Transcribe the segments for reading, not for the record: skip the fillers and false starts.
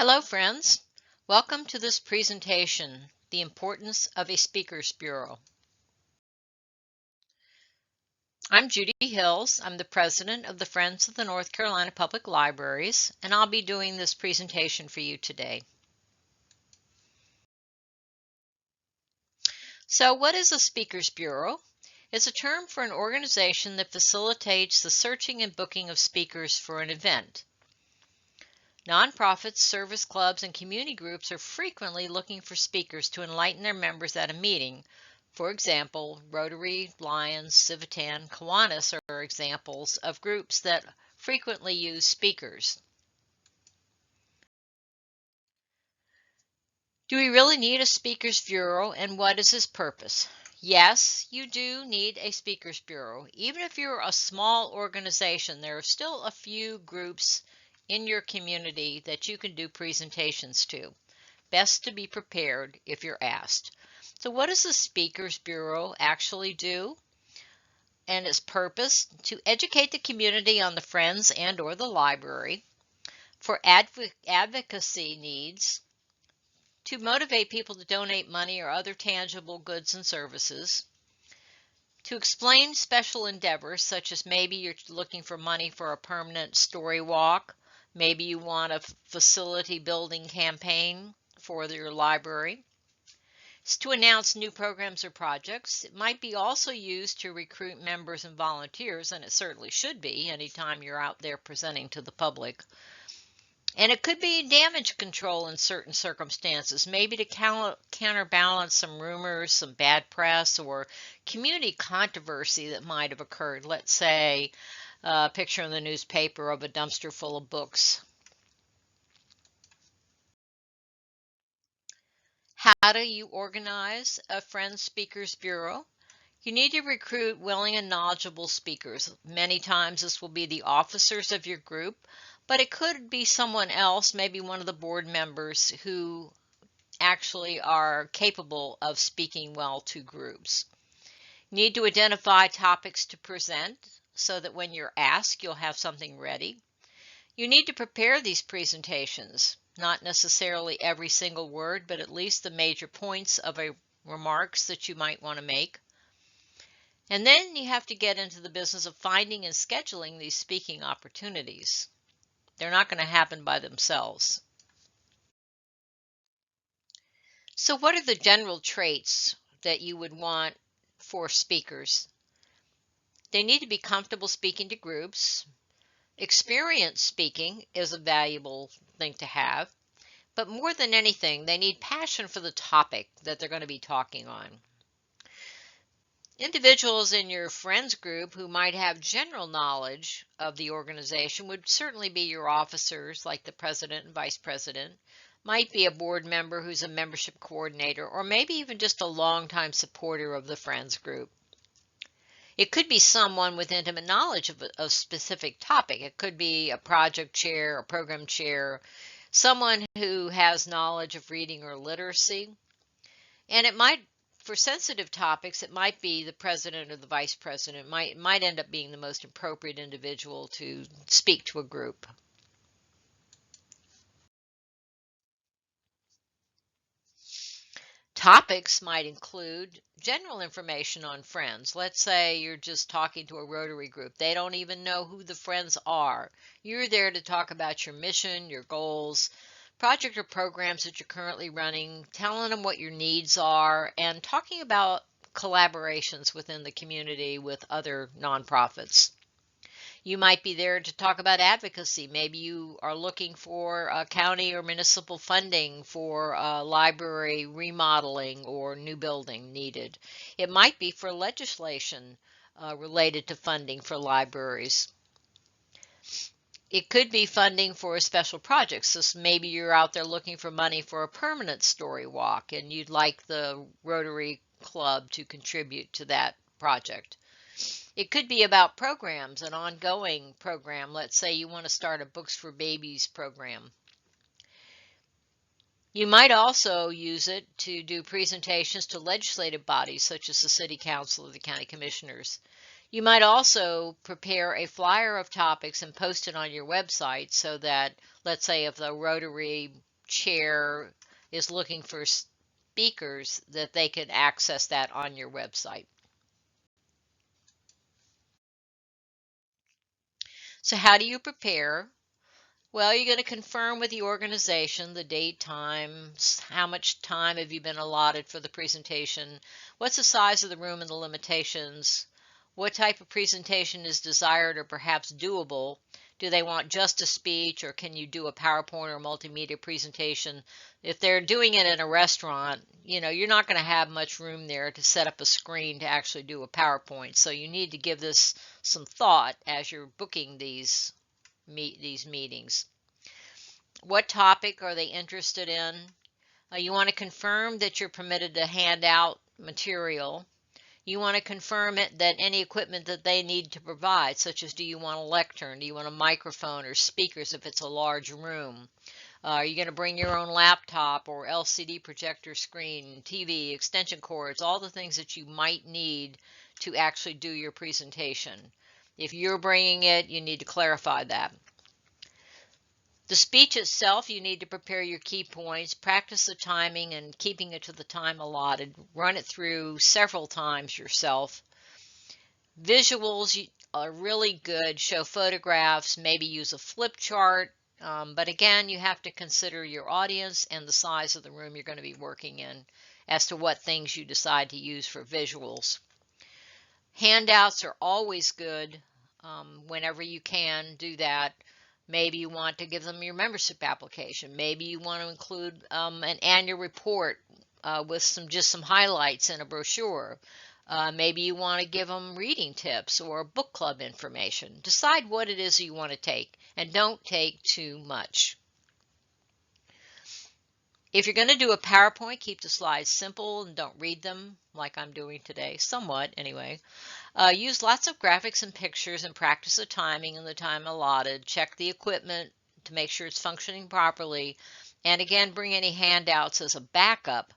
Hello friends, welcome to this presentation, The Importance of a Speakers Bureau. I'm Judy Hills. I'm the president of the Friends of the North Carolina Public Libraries, and I'll be doing this presentation for you today. So what is a Speakers Bureau? It's a term for an organization that facilitates the searching and booking of speakers for an event. Nonprofits, service clubs, and community groups are frequently looking for speakers to enlighten their members at a meeting. For example, Rotary, Lions, Civitan, Kiwanis are examples of groups that frequently use speakers. Do we really need a Speakers Bureau, and what is its purpose? Yes, you do need a Speakers Bureau. Even if you're a small organization, there are still a few groups in your community that you can do presentations to. Best to be prepared if you're asked. So what does the Speakers Bureau actually do? And its purpose? To educate the community on the Friends and or the library, for advocacy needs, to motivate people to donate money or other tangible goods and services, to explain special endeavors, such as maybe you're looking for money for a permanent story walk, maybe you want a facility building campaign for your library. It's to announce new programs or projects. It might be also used to recruit members and volunteers, and it certainly should be anytime you're out there presenting to the public. And it could be damage control in certain circumstances, maybe to counterbalance some rumors, some bad press, or community controversy that might have occurred. Let's say a picture in the newspaper of a dumpster full of books. How do you organize a Friends Speakers Bureau? You need to recruit willing and knowledgeable speakers. Many times this will be the officers of your group, but it could be someone else, maybe one of the board members who actually are capable of speaking well to groups. You need to identify topics to present so that when you're asked, you'll have something ready. You need to prepare these presentations, not necessarily every single word, but at least the major points of a remarks that you might want to make. And then you have to get into the business of finding and scheduling these speaking opportunities. They're not going to happen by themselves. So what are the general traits that you would want for speakers? They need to be comfortable speaking to groups. Experience speaking is a valuable thing to have. But more than anything, they need passion for the topic that they're going to be talking on. Individuals in your friends group who might have general knowledge of the organization would certainly be your officers, like the president and vice president, might be a board member who's a membership coordinator, or maybe even just a longtime supporter of the friends group. It could be someone with intimate knowledge of a specific topic. It could be a project chair, a program chair, someone who has knowledge of reading or literacy. And it might, for sensitive topics, it might be the president or the vice president. Might end up being the most appropriate individual to speak to a group. Topics might include general information on friends. Let's say you're just talking to a Rotary group. They don't even know who the friends are. You're there to talk about your mission, your goals, project or programs that you're currently running, telling them what your needs are, and talking about collaborations within the community with other nonprofits. You might be there to talk about advocacy. Maybe you are looking for county or municipal funding for library remodeling or new building needed. It might be for legislation related to funding for libraries. It could be funding for a special project. So maybe you're out there looking for money for a permanent story walk and you'd like the Rotary Club to contribute to that project. It could be about programs, an ongoing program. Let's say you want to start a Books for Babies program. You might also use it to do presentations to legislative bodies such as the City Council or the County Commissioners. You might also prepare a flyer of topics and post it on your website so that, let's say if the Rotary chair is looking for speakers, that they can access that on your website. So how do you prepare? Well, you're going to confirm with the organization the date, time, how much time have you been allotted for the presentation, what's the size of the room and the limitations, what type of presentation is desired or perhaps doable. Do they want just a speech, or can you do a PowerPoint or multimedia presentation? If they're doing it in a restaurant, you're not going to have much room there to set up a screen to actually do a PowerPoint. So you need to give this some thought as you're booking these meetings. What topic are they interested in? You want to confirm that you're permitted to hand out material. You want to confirm that any equipment that they need to provide, such as, do you want a lectern? Do you want a microphone or speakers if it's a large room? Are you going to bring your own laptop or LCD projector screen, TV, extension cords, all the things that you might need to actually do your presentation? If you're bringing it, you need to clarify that. The speech itself, you need to prepare your key points, practice the timing and keeping it to the time allotted, run it through several times yourself. Visuals are really good, show photographs, maybe use a flip chart, but again, you have to consider your audience and the size of the room you're going to be working in as to what things you decide to use for visuals. Handouts are always good. Whenever you can, do that. Maybe you want to give them your membership application. Maybe you want to include an annual report with just some highlights in a brochure. Maybe you want to give them reading tips or book club information. Decide what it is you want to take, and don't take too much. If you're going to do a PowerPoint, keep the slides simple and don't read them like I'm doing today, somewhat anyway. Use lots of graphics and pictures and practice the timing and the time allotted. Check the equipment to make sure it's functioning properly. And again, bring any handouts as a backup.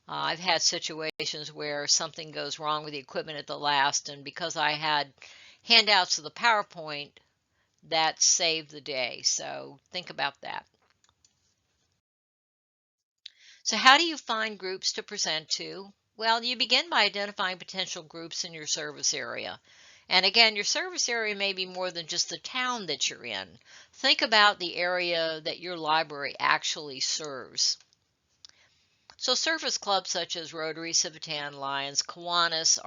I've had situations where something goes wrong with the equipment at the last, and because I had handouts of the PowerPoint, that saved the day. So think about that. So how do you find groups to present to? Well, you begin by identifying potential groups in your service area. And again, your service area may be more than just the town that you're in. Think about the area that your library actually serves. So service clubs such as Rotary, Civitan, Lions, Kiwanis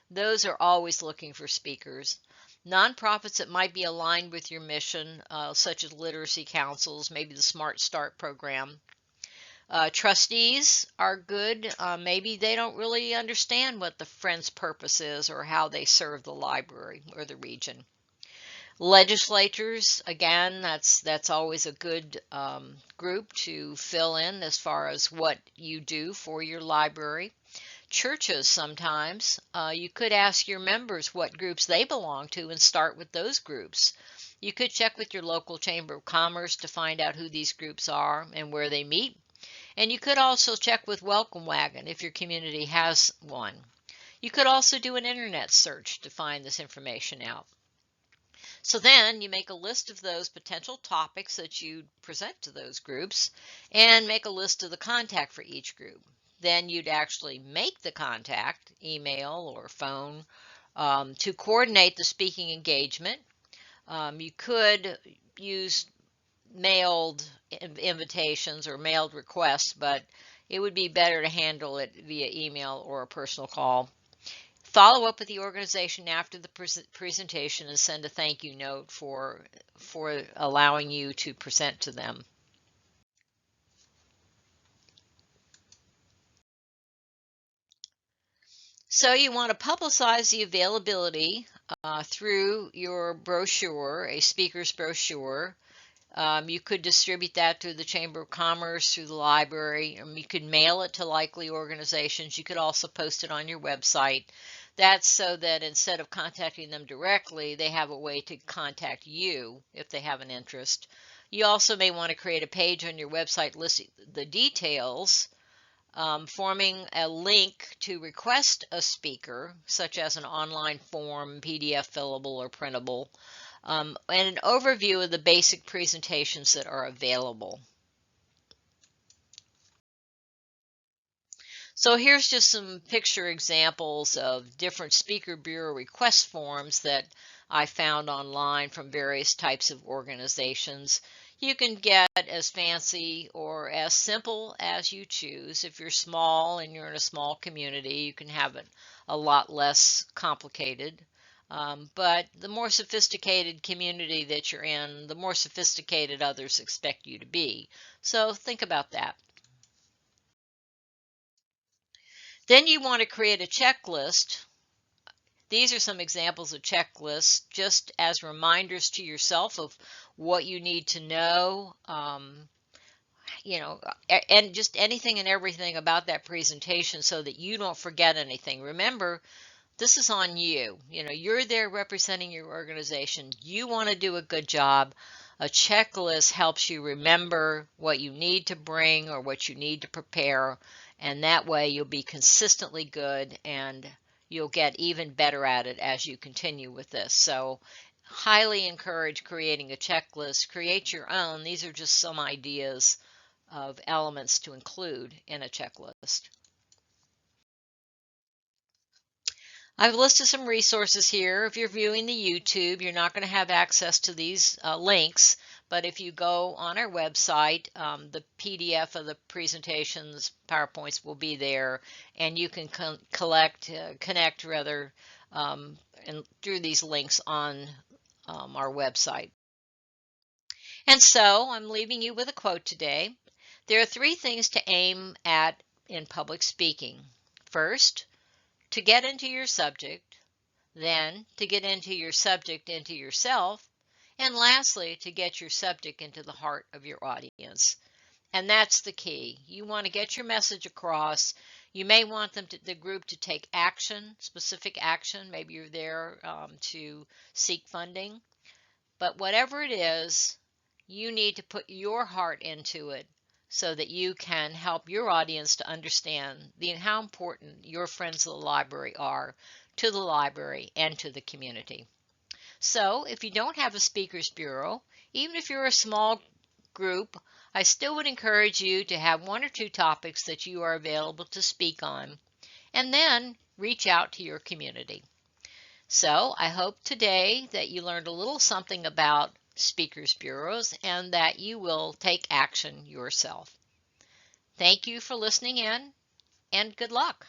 those are always looking for speakers. Nonprofits that might be aligned with your mission, such as literacy councils, maybe the Smart Start program. Trustees are good. Maybe they don't really understand what the Friends' purpose is or how they serve the library or the region. Legislators, again, that's always a good group to fill in as far as what you do for your library. Churches, sometimes you could ask your members what groups they belong to and start with those groups. You could check with your local Chamber of Commerce to find out who these groups are and where they meet. And you could also check with Welcome Wagon if your community has one. You could also do an internet search to find this information out. So then you make a list of those potential topics that you present to those groups and make a list of the contact for each group. Then you'd actually make the contact, email or phone, to coordinate the speaking engagement. You could use mailed invitations or mailed requests, but it would be better to handle it via email or a personal call. Follow up with the organization after the presentation and send a thank you note for allowing you to present to them. So you want to publicize the availability through your brochure, a speaker's brochure. You could distribute that through the Chamber of Commerce, through the library. You could mail it to likely organizations. You could also post it on your website. That's so that instead of contacting them directly, they have a way to contact you if they have an interest. You also may want to create a page on your website listing the details, forming a link to request a speaker, such as an online form, PDF fillable or printable, and an overview of the basic presentations that are available. So here's just some picture examples of different speaker bureau request forms that I found online from various types of organizations. You can get as fancy or as simple as you choose. If you're small and you're in a small community, you can have it a lot less complicated. But the more sophisticated community that you're in, the more sophisticated others expect you to be. So think about that. Then you want to create a checklist. These are some examples of checklists just as reminders to yourself of what you need to know, and just anything and everything about that presentation so that you don't forget anything. Remember, this is on you. You're there representing your organization. You want to do a good job. A checklist helps you remember what you need to bring or what you need to prepare, and that way you'll be consistently good and you'll get even better at it as you continue with this. So, highly encourage creating a checklist. Create your own. These are just some ideas of elements to include in a checklist. I've listed some resources here. If you're viewing the YouTube, you're not going to have access to these links, but if you go on our website, the PDF of the presentations, PowerPoints will be there, and you can connect rather, and through these links on our website. And so I'm leaving you with a quote today. There are 3 things to aim at in public speaking. First, to get into your subject. Then, to get into your subject into yourself. And lastly, to get your subject into the heart of your audience. And that's the key. You want to get your message across. You may want the group to take action, specific action. Maybe you're there to seek funding. But whatever it is, you need to put your heart into it so that you can help your audience to understand how important your friends of the library are to the library and to the community. So if you don't have a speakers bureau, even if you're a small group, I still would encourage you to have 1 or 2 topics that you are available to speak on, and then reach out to your community. So I hope today that you learned a little something about speakers bureaus and that you will take action yourself. Thank you for listening in, and good luck.